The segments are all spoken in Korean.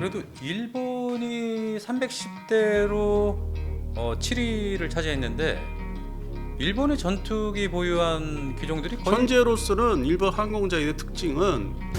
그래도 일본이 310대로 7위를 차지했는데 일본의 전투기 보유한 기종들이 거의 현재로서는 일본 항공자의 특징은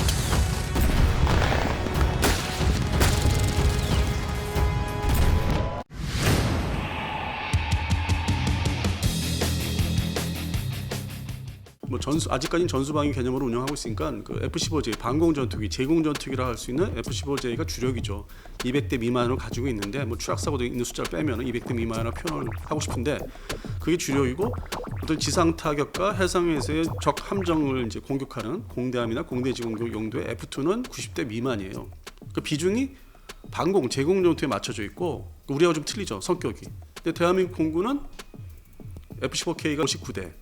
뭐 아직까지는 전수방위 개념으로 운영하고 있으니까 그 F-15J 방공 전투기, 제공 전투기라 할 수 있는 F-15J가 주력이죠. 200대 미만으로 가지고 있는데 뭐 추락 사고도 있는 숫자를 빼면 200대 미만이라 표현을 하고 싶은데 그게 주력이고 어떤 지상 타격과 해상에서의 적 함정을 이제 공격하는 공대함이나 공대지 공격 용도의 F2는 90대 미만이에요. 그 비중이 방공, 제공 전투에 맞춰져 있고 우리하고 좀 틀리죠 성격이. 근데 대한민국 공군은 F-15K가 59대.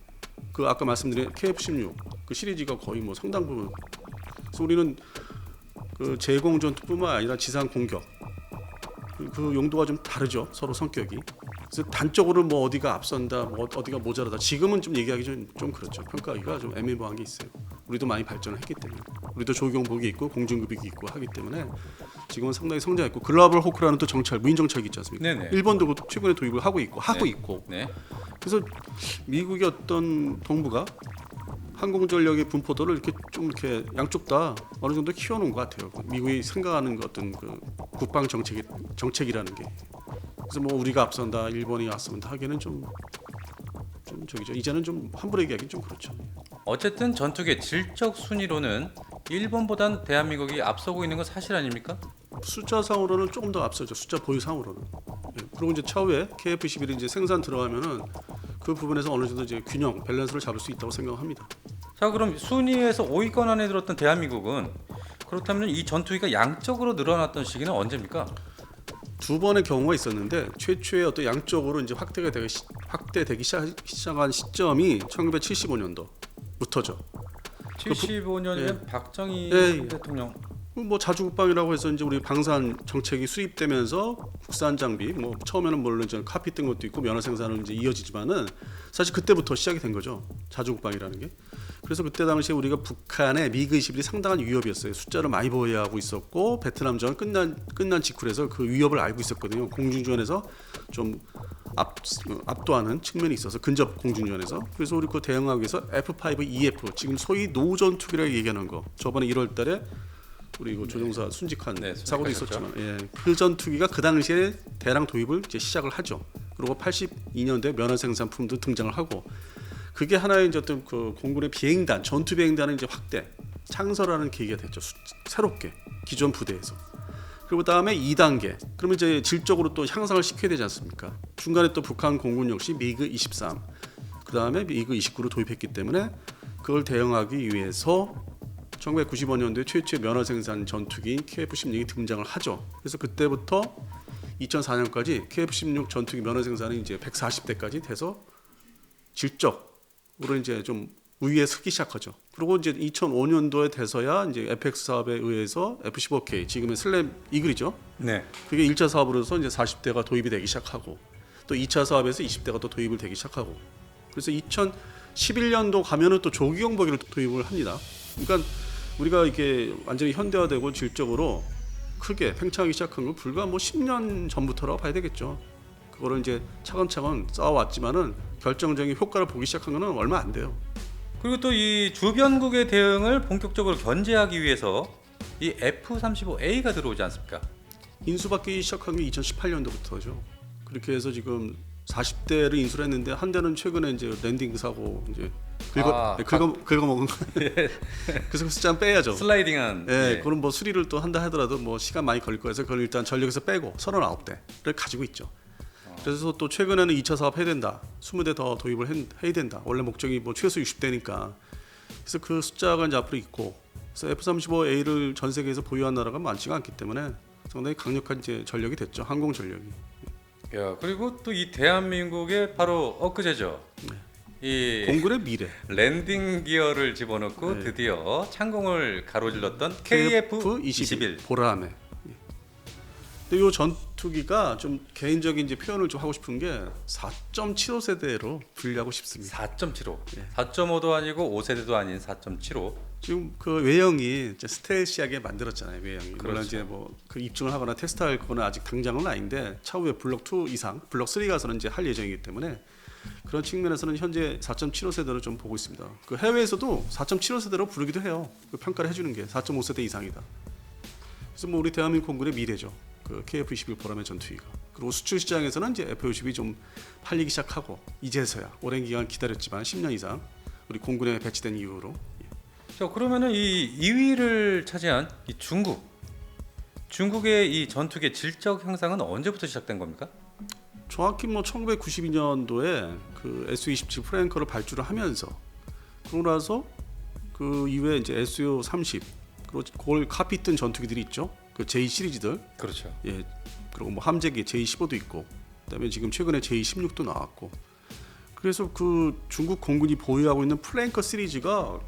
그 아까 말씀드린 KF-16 그 시리즈가 거의 뭐 상당 부분. 그래서 우리는 그 제공 전투뿐만 아니라 지상 공격 그 용도가 좀 다르죠 서로 성격이. 그래서 단적으로 뭐 어디가 앞선다, 뭐 어디가 모자라다. 지금은 좀 얘기하기 좀 그렇죠. 평가하기가 좀 애매모호한 게 있어요. 우리도 많이 발전을 했기 때문에, 우리도 조경복이 있고 공중급이 있고 하기 때문에 지금은 상당히 성장했고 글로벌 호크라는 또 정찰, 무인 정찰기 있지 않습니까? 네네. 일본도 최근에 도입을 하고 있고 네. 그래서 미국의 어떤 동부가 항공전력의 분포도를 이렇게 좀 이렇게 양쪽 다 어느 정도 키워놓은 것 같아요. 미국이 생각하는 그 어떤 그 국방 정책이라는 게. 그래서 뭐 우리가 앞선다, 일본이 앞선다 하기에는 좀 저기죠. 이제는 좀 함부로 얘기하기는 좀 그렇죠. 어쨌든 전투기의 질적 순위로는 일본보단 대한민국이 앞서고 있는 건 사실 아닙니까? 숫자상으로는 조금 더 앞서죠. 숫자 보유상으로는. 예. 그리고 이제 차후에 KF-11이 이제 생산 들어가면은 그 부분에서 어느 정도 이제 균형, 밸런스를 잡을 수 있다고 생각합니다. 자, 그럼 순위에서 5위권 안에 들었던 대한민국은 그렇다면 이 전투기가 양적으로 늘어났던 시기는 언제입니까? 두 번의 경우가 있었는데 최초의 어떤 양적으로 이제 확대되기 시작한 시점이 1975년도부터죠. 75년에 예. 박정희 예. 대통령. 뭐 자주국방이라고 해서 이제 우리 방산 정책이 수립되면서 국산 장비, 뭐 처음에는 물론 이제 카피 뜬 것도 있고 면허 생산은 이제 이어지지만은 사실 그때부터 시작이 된 거죠. 자주국방이라는 게. 그래서 그때 당시에 우리가 북한의 미그 21이 상당한 위협이었어요. 숫자를 많이 보유하고 있었고 베트남전 끝난 직후에서 그 위협을 알고 있었거든요. 공중전에서 좀 압도하는 측면이 있어서 근접 공중전에서. 그래서 우리 그 대응하기 위해서 F5EF 지금 소위 노전투기라고 얘기하는 거. 저번에 1월달에 우리 그 조종사 순직한 사고도 있었지만, 예, 그 전투기가 그 당시에 대량 도입을 이제 시작을 하죠. 그리고 82년도에 면허 생산품도 등장을 하고, 그게 하나의 이제 어떤 그 공군의 비행단, 전투 비행단의 이제 확대, 창설하는 계기가 됐죠. 새롭게 기존 부대에서. 그리고 다음에 2단계. 그러면 이제 질적으로 또 향상을 시켜야 되지 않습니까? 중간에 또 북한 공군 역시 미그 23, 그 다음에 미그 29로 도입했기 때문에 그걸 대응하기 위해서 1995년도에 최초의 면허 생산 전투기인 KF-16이 등장을 하죠. 그래서 그때부터 2004년까지 KF-16 전투기 면허 생산이 이제 140대까지 돼서 질적으로 이제 좀 우위에 서기 시작하죠. 그리고 이제 2005년도에 돼서야 이제 FX 사업에 의해서 F-15K 지금의 슬램 이글이죠. 네. 그게 1차 사업으로서 이제 40대가 도입이 되기 시작하고 또 2차 사업에서 20대가 또 도입을 되기 시작하고 그래서 2011년도 가면은 또 조기경보기를 도입을 합니다. 그러니까 우리가 이게 완전히 현대화되고 질적으로 크게 팽창하기 시작한 건 불과 뭐 10년 전부터라고 봐야 되겠죠. 그거를 이제 차근차근 쌓아왔지만은 결정적인 효과를 보기 시작한 거는 얼마 안 돼요. 그리고 또 이 주변국의 대응을 본격적으로 견제하기 위해서 이 F-35A가 들어오지 않습니까? 인수받기 시작한 게 2018년도부터죠. 그렇게 해서 지금 40대를 인수를 했는데 한 대는 최근에 이제 랜딩 사고 이제 긁어먹은 거. 그래서 그 숫자는 빼야죠. 슬라이딩한. 예, 그건 뭐 수리를 또 한다 하더라도 뭐 시간 많이 걸릴 거여서 그걸 일단 전력에서 빼고 39대를 가지고 있죠. 그래서 또 최근에는 2차 사업 해야 된다. 20대 더 도입을 해야 된다. 원래 목적이 뭐 최소 60대니까. 그래서 그 숫자가 이제 앞으로 있고. 그래서 F-35A를 전 세계에서 보유한 나라가 많지가 않기 때문에 상당히 강력한 이제 전력이 됐죠. 항공 전력이. 야, 그리고 또 이 대한민국의 바로 엊그제죠. 이 공군의 미래. 랜딩 기어를 집어넣고 네. 드디어 창공을 가로질렀던 KF-21 보라매. 근데 이 전투기가 좀 개인적인 이제 표현을 좀 하고 싶은 게 4.75 세대로 분류하고 싶습니다. 4.75. 네. 4.5도 아니고 5세대도 아닌 4.75. 지금 그 외형이 이제 스텔시하게 만들었잖아요. 외형이. 물론 그렇죠. 이제 뭐 그 입증을 하거나 테스트할 거는 아직 당장은 아닌데 차후에 블록 2 이상, 블록 3 가서는 이제 할 예정이기 때문에 그런 측면에서는 현재 4.75세대로 좀 보고 있습니다. 그 해외에서도 4.75세대로 부르기도 해요. 그 평가를 해주는 게 4.5세대 이상이다. 그래서 뭐 우리 대한민국 공군의 미래죠. 그 KF-21 보람의 전투기가. 그리고 수출 시장에서는 이제 F-50이 좀 팔리기 시작하고 이제서야 오랜 기간 기다렸지만 10년 이상 우리 공군에 배치된 이후로. 자, 그러면은 이 2위를 차지한 이 중국의 이 전투기의 질적 향상은 언제부터 시작된 겁니까? 정확히 뭐 1992년도에 그 Su-27 프랭커를 발주를 하면서 그러고 나서 그 이후에 이제 Su-30 그리고 그걸 카피 뜬 전투기들이 있죠. 그 J 시리즈들. 그렇죠. 예. 그리고 뭐 함재기 J15도 있고 그다음에 지금 최근에 J16도 나왔고 그래서 그 중국 공군이 보유하고 있는 플랭커 시리즈가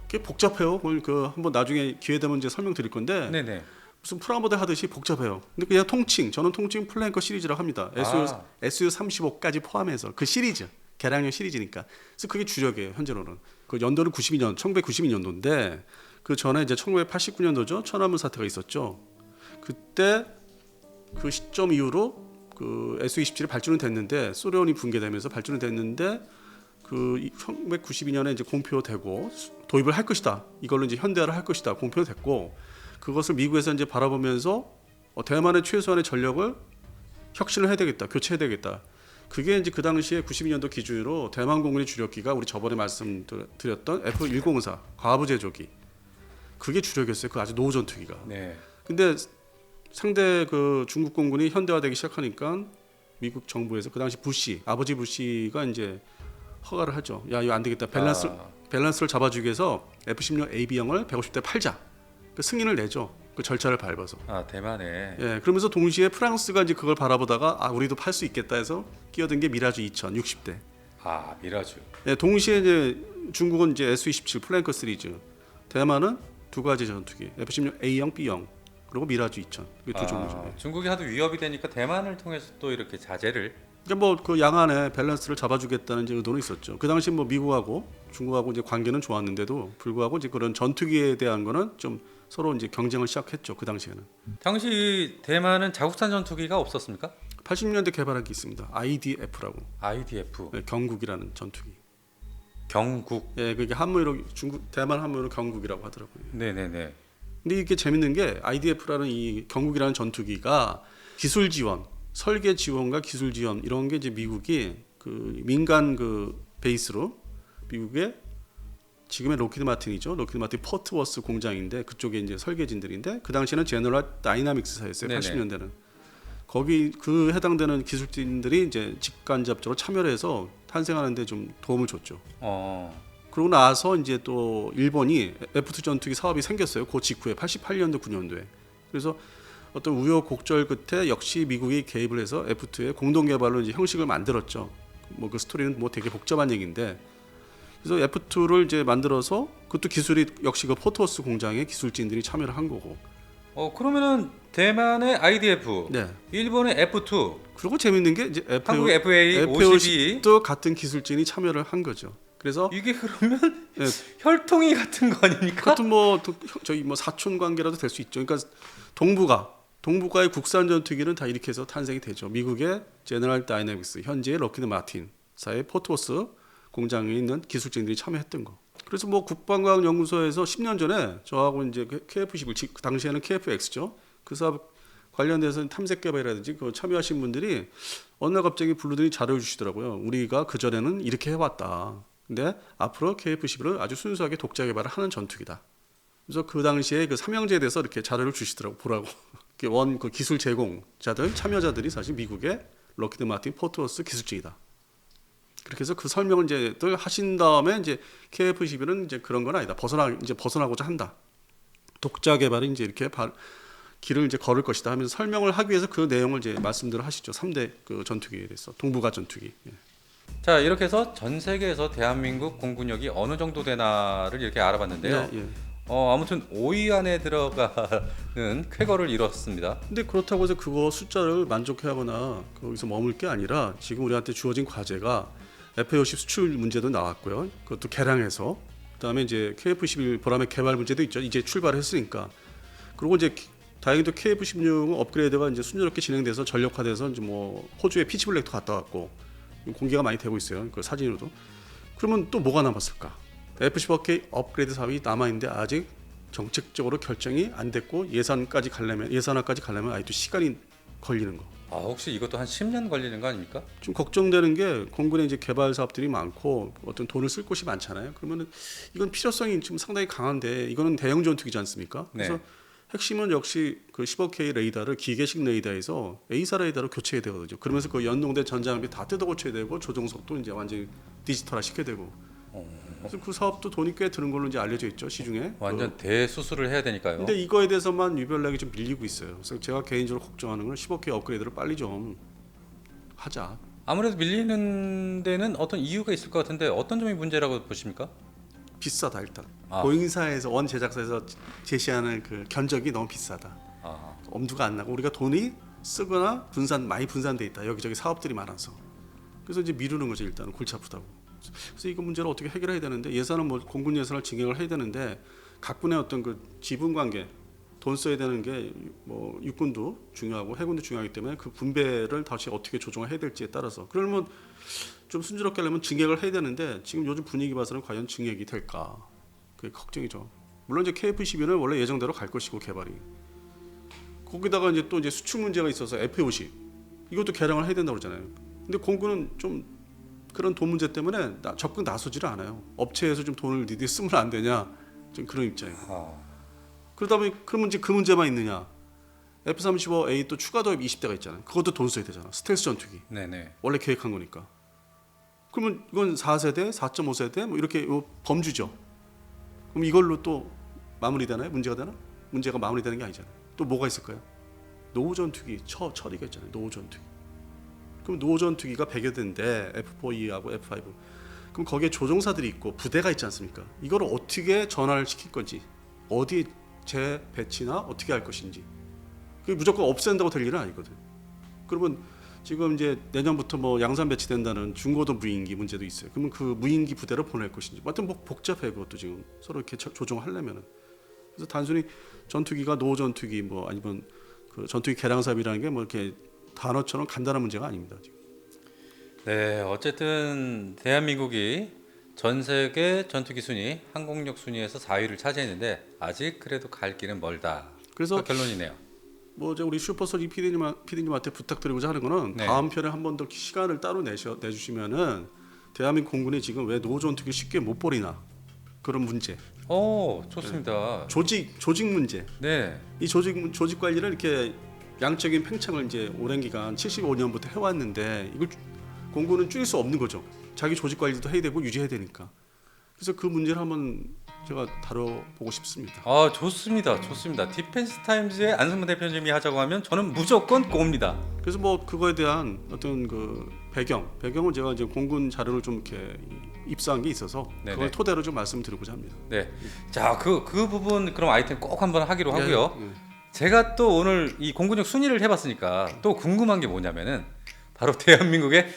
꽤 복잡해요. 그걸 그 한번 나중에 기회 되면 이제 설명드릴 건데 네네. 무슨 프라모델 하듯이 복잡해요. 근데 그냥 저는 통칭 플랭커 시리즈라고 합니다. SU35까지 포함해서 그 시리즈 개량형 시리즈니까. 그래서 그게 주력이에요. 현재로는. 그 연도는 1992년도인데 그 전에 이제 1989년도죠. 천안문 사태가 있었죠. 그때 그 시점 이후로 그 SU-27이 발주는 됐는데 소련이 붕괴되면서 발주는 됐는데 그 1992년에 이제 공표되고 도입을 할 것이다. 이걸로 이제 현대화를 할 것이다. 공표됐고 그것을 미국에서 이제 바라보면서 대만의 최소한의 전력을 혁신을 해야 되겠다. 교체해야 되겠다. 그게 이제 그 당시에 92년도 기준으로 대만 공군의 주력기가 우리 저번에 말씀드렸던 F104 과부 제조기. 그게 주력이었어요. 그 아주 노후 전투기가. 네. 근데 상대 그 중국 공군이 현대화되기 시작하니까 미국 정부에서 그 당시 아버지 부시가 이제 허가를 하죠. 야, 이거 안 되겠다. 밸런스를 잡아주기 위해서 F-16 AB형을 150대 팔자. 그 승인을 내죠. 그 절차를 밟아서. 아, 대만에. 예, 그러면서 동시에 프랑스가 이제 그걸 바라보다가 우리도 팔 수 있겠다 해서 끼어든 게 미라주 2000 60대. 아, 미라주. 예, 동시에 이제 중국은 이제 Su-27 플랭커 시리즈. 대만은 두 가지 전투기. F-16 A형, B형. 그리고 미라주 2000. 이게 두 종류죠. 중국이 하도 위협이 되니까 대만을 통해서 또 이렇게 자재를. 그러니까 뭐 그 양안에 밸런스를 잡아주겠다는 이제 의도는 있었죠. 그 당시 뭐 미국하고 중국하고 이제 관계는 좋았는데도 불구하고 이제 그런 전투기에 대한 거는 좀 서로 이제 경쟁을 시작했죠. 그 당시에는. 당시 대만은 자국산 전투기가 없었습니까? 80년대 개발한 게 있습니다. IDF라고. IDF. 네, 경국이라는 전투기. 경국. 예, 그게 한문으로 대만 한문으로 경국이라고 하더라고요. 네네네. 근데 이게 재밌는 게 IDF라는 이 경국이라는 전투기가 기술 지원, 설계 지원과 기술 지원 이런 게 이제 미국이 그 민간 그 베이스로 미국의 지금의 로키드 마틴이죠. 로키드 마틴 포트워스 공장인데 그쪽에 이제 설계진들인데 그 당시에는 제너럴 다이나믹스사였어요. 네네. 80년대는. 거기 그 해당되는 기술진들이 이제 직간접적으로 참여를 해서 탄생하는데 좀 도움을 줬죠. 그러고 나서 이제 또 일본이 F2 전투기 사업이 생겼어요. 그 직후에 88년도 9년도에. 그래서 어떤 우여곡절 끝에 역시 미국이 개입을 해서 F2의 공동 개발로 이제 형식을 만들었죠. 뭐 그 스토리는 뭐 되게 복잡한 얘기인데. 그래서 F2를 이제 만들어서 그것도 기술이 역시 그 포트워스 공장의 기술진들이 참여를 한 거고. 그러면은 대만의 IDF, 네. 일본의 F2, 그리고 재밌는 게 이제 한국의 FA 52. 또 같은 기술진이 참여를 한 거죠. 그래서 이게 그러면 네. 혈통이 같은 거 아닙니까? 그것도 뭐 저희 뭐 사촌 관계라도 될 수 있죠. 그러니까 동북아의 국산 전투기는 다 이렇게 해서 탄생이 되죠. 미국의 제너럴 다이내믹스, 현재의 럭키드 마틴사의 포트워스 공장에 있는 기술진들이 참여했던 거. 그래서 뭐 국방과학연구소에서 10년 전에 저하고 이제 KF-21 그 당시에는 KF-X죠. 그 사업 관련돼서 탐색 개발이라든지 그 참여하신 분들이 어느 날 갑자기 불러들이 자료를 주시더라고요. 우리가 그 전에는 이렇게 해왔다. 근데 앞으로 KF-11은 아주 순수하게 독자 개발을 하는 전투기다. 그래서 그 당시에 그 삼형제에 대해서 이렇게 자료를 주시더라고 보라고. 그 기술 제공자들 참여자들이 사실 미국의 럭키드 마틴 포트워스 기술진이다. 그렇게 해서 그 설명을 이제 늘 하신 다음에 이제 KF-11은 이제 그런 건 아니다. 벗어나고자 한다. 독자 개발이 이제 이렇게 길을 이제 걸을 것이다 하면서 설명을 하기 위해서 그 내용을 이제 말씀들을 하시죠. 3대 그 전투기에 대해서 동북아 전투기. 예. 자, 이렇게 해서 전 세계에서 대한민국 공군력이 어느 정도 되나를 이렇게 알아봤는데요. 예. 아무튼 5위 안에 들어가는 쾌거를 이뤘습니다. 근데 그렇다고 해서 그거 숫자를 만족해하거나 거기서 머물 게 아니라 지금 우리한테 주어진 과제가 F-50 수출 문제도 나왔고요. 그것도 개량해서 그다음에 이제 KF-11 보람의 개발 문제도 있죠. 이제 출발했으니까. 그리고 이제 다행히도 KF-16 업그레이드가 이제 순조롭게 진행돼서 전력화돼서 이제 뭐 호주의 피치블랙도 갔다 왔고 공개가 많이 되고 있어요. 그 사진으로도. 그러면 또 뭐가 남았을까? F-15K 업그레이드 사업이 남아 있는데 아직 정책적으로 결정이 안 됐고 예산화까지 가려면 아직도 시간이 걸리는 거. 아, 혹시 이것도 한 10년 걸리는 거 아닙니까? 좀 걱정되는 게 공군의 이제 개발 사업들이 많고 어떤 돈을 쓸 곳이 많잖아요. 그러면은 이건 필요성이 지금 상당히 강한데 이거는 대형 전투기지 않습니까? 그래서 네. 핵심은 역시 그 15K 레이더를 기계식 레이더에서 A사 레이더로 교체해야 되거든요. 그러면서 그 연동된 전장비 다 뜯어 고쳐야 되고 조종석도 이제 완전히 디지털화 시켜야 되고. 그래서 그 사업도 돈이 꽤 드는 걸로 이제 알려져 있죠, 시중에. 완전 대수술을 해야 되니까요. 근데 이거에 대해서만 유별나게 좀 밀리고 있어요. 그래서 제가 개인적으로 걱정하는 건 15K 업그레이드를 빨리 좀 하자. 아무래도 밀리는 데는 어떤 이유가 있을 것 같은데 어떤 점이 문제라고 보십니까? 비싸다 일단. 아. 보잉사에서 원 제작사에서 제시하는 그 견적이 너무 비싸다. 아, 엄두가 안 나고 우리가 돈이 쓰거나 많이 분산돼 있다. 여기저기 사업들이 많아서. 그래서 이제 미루는 거죠. 일단은 골치 아프다고. 그래서 이거 문제를 어떻게 해결해야 되는데 예산은 뭐 공군 예산을 증액을 해야 되는데 각군의 어떤 그 지분 관계 돈 써야 되는 게 뭐 육군도 중요하고 해군도 중요하기 때문에 그 분배를 다시 어떻게 조정을 해야 될지에 따라서 그러면 좀 순조롭게 하려면 증액을 해야 되는데 지금 요즘 분위기 봐서는 과연 증액이 될까 그게 걱정이죠. 물론 이제 KF-12는 원래 예정대로 갈 것이고 개발이 거기다가 이제 또 이제 수출 문제가 있어서 F-50 이것도 개량을 해야 된다고 그러잖아요. 근데 공군은 좀 그런 돈 문제 때문에 적극 나서지를 않아요. 업체에서 좀 돈을 니들이 쓰면 안 되냐 좀 그런 입장이에요. 아. 그러다 보니 그러면 이제 그 문제만 있느냐? F-35A 또 추가 도입 20대가 있잖아요. 그것도 돈 써야 되잖아. 스텔스 전투기. 네네. 원래 계획한 거니까. 그러면 이건 4세대, 4.5세대 뭐 이렇게 범주죠. 그럼 이걸로 또 마무리되나요? 문제가 되나? 문제가 마무리되는 게 아니잖아요. 또 뭐가 있을까요? 노후 전투기 처리가 있잖아요. 노후 전투기. 그럼 노후 전투기가 100여 대인데 F4E하고 F5. 그럼 거기에 조종사들이 있고 부대가 있지 않습니까? 이걸 어떻게 전환을 시킬 건지, 어디 재배치나 어떻게 할 것인지. 그게 무조건 없앤다고 될 일은 아니거든. 그러면 지금 이제 내년부터 뭐 양산 배치된다는 중고도 무인기 문제도 있어요. 그러면 그 무인기 부대로 보낼 것인지. 하여튼 뭐 복잡해 그것도 지금 서로 이렇게 조정하려면은. 그래서 단순히 전투기가 노후 전투기 뭐 아니면 그 전투기 개량 사업이라는 게 뭐 이렇게 단어처럼 간단한 문제가 아닙니다. 지금. 네, 어쨌든 대한민국이 전 세계 전투기 순위, 항공력 순위에서 4위를 차지했는데 아직 그래도 갈 길은 멀다. 그래서 그 결론이네요. 뭐 이제 우리 슈퍼서지 PD님한테 부탁드리고자 하는 거는 네. 다음 편에 한 번 더 시간을 따로 내주시면은 대한민국 공군이 지금 왜 노후 전투기 쉽게 못 버리나 그런 문제, 오, 좋습니다. 조직 문제, 네. 이 조직 관리를 이렇게 양적인 팽창을 이제 오랜 기간 75년부터 해왔는데 이걸 공군은 줄일 수 없는 거죠. 자기 조직 관리도 해야 되고 유지해야 되니까. 그래서 그 문제를 한번 제가 다뤄보고 싶습니다. 아, 좋습니다. 좋습니다. 디펜스 타임즈의 안승문 대표님이 하자고 하면 저는 무조건 고입니다. 그래서 뭐 그거에 대한 어떤 그 배경은 제가 이제 공군 자료를 좀 이렇게 입수한 게 있어서 네네. 그걸 토대로 좀 말씀드리고자 합니다. 네. 자, 그 부분 그럼 아이템 꼭 한번 하기로 하고요. 예, 예. 제가 또 오늘 이 공군력 순위를 해봤으니까 또 궁금한 게 뭐냐면은 바로 대한민국의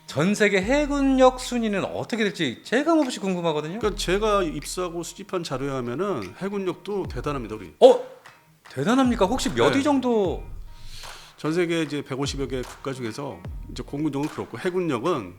전 세계 해군력 순위는 어떻게 될지 제가 몹시 궁금하거든요. 그러니까 제가 입수하고 수집한 자료에 하면은 해군력도 대단합니다, 우리. 대단합니까? 혹시 몇 위 네. 정도? 전 세계 이제 150여 개 국가 중에서 이제 공군력은 그렇고 해군력은